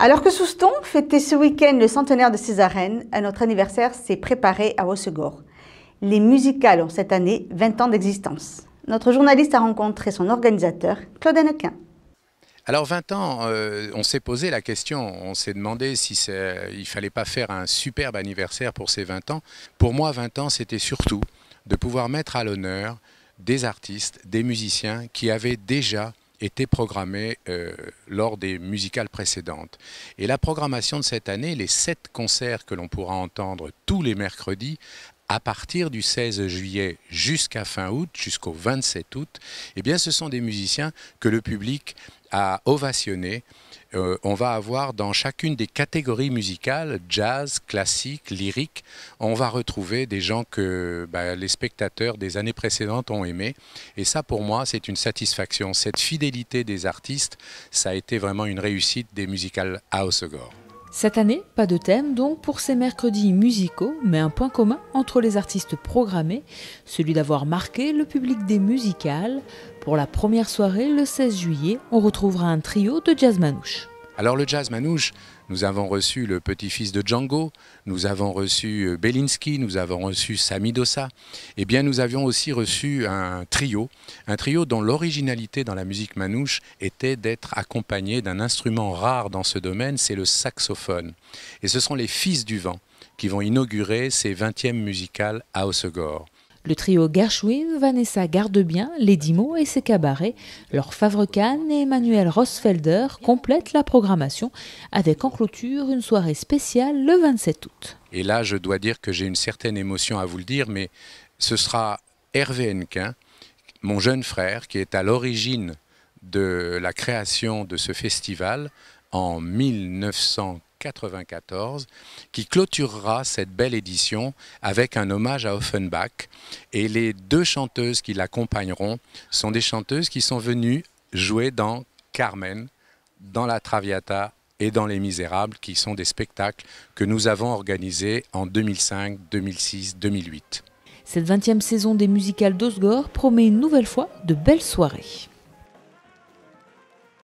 Alors que Souston fêtait ce week-end le centenaire de ses arènes, notre anniversaire s'est préparé à Hossegor. Les musicales ont cette année 20 ans d'existence. Notre journaliste a rencontré son organisateur, Claude Hennequin. Alors 20 ans, on s'est posé la question, on s'est demandé si il fallait pas faire un superbe anniversaire pour ces 20 ans. Pour moi, 20 ans, c'était surtout de pouvoir mettre à l'honneur des artistes, des musiciens qui avaient déjà été programmés lors des musicales précédentes. Et la programmation de cette année, les 7 concerts que l'on pourra entendre tous les mercredis, à partir du 16 juillet jusqu'à fin août, jusqu'au 27 août, eh bien, ce sont des musiciens que le public a ovationnés. On va avoir dans chacune des catégories musicales, jazz, classique, lyrique, on va retrouver des gens que les spectateurs des années précédentes ont aimés. Et ça, pour moi, c'est une satisfaction. Cette fidélité des artistes, ça a été vraiment une réussite des musicales à Hossegor. Cette année, pas de thème donc pour ces mercredis musicaux, mais un point commun entre les artistes programmés, celui d'avoir marqué le public des musicales. Pour la première soirée, le 16 juillet, on retrouvera un trio de jazz manouche. Alors le jazz manouche, nous avons reçu le petit-fils de Django, nous avons reçu Belinsky, nous avons reçu Sami Dossa. Eh bien nous avions aussi reçu un trio dont l'originalité dans la musique manouche était d'être accompagné d'un instrument rare dans ce domaine, c'est le saxophone. Et ce seront les Fils du Vent qui vont inaugurer ces 20e musicales à Hossegor. Le trio Gershwin, Vanessa Gardebien, Lady Mo et ses cabarets, Laure Favre-Kahn et Emmanuel Rossfelder complètent la programmation avec en clôture une soirée spéciale le 27 août. Et là, je dois dire que j'ai une certaine émotion à vous le dire, mais ce sera Hervé Hennequin, mon jeune frère, qui est à l'origine de la création de ce festival en 1994, qui clôturera cette belle édition avec un hommage à Offenbach. Et les 2 chanteuses qui l'accompagneront sont des chanteuses qui sont venues jouer dans Carmen, dans la Traviata et dans Les Misérables, qui sont des spectacles que nous avons organisés en 2005, 2006, 2008. Cette 20e saison des musicales d'Hossegor promet une nouvelle fois de belles soirées.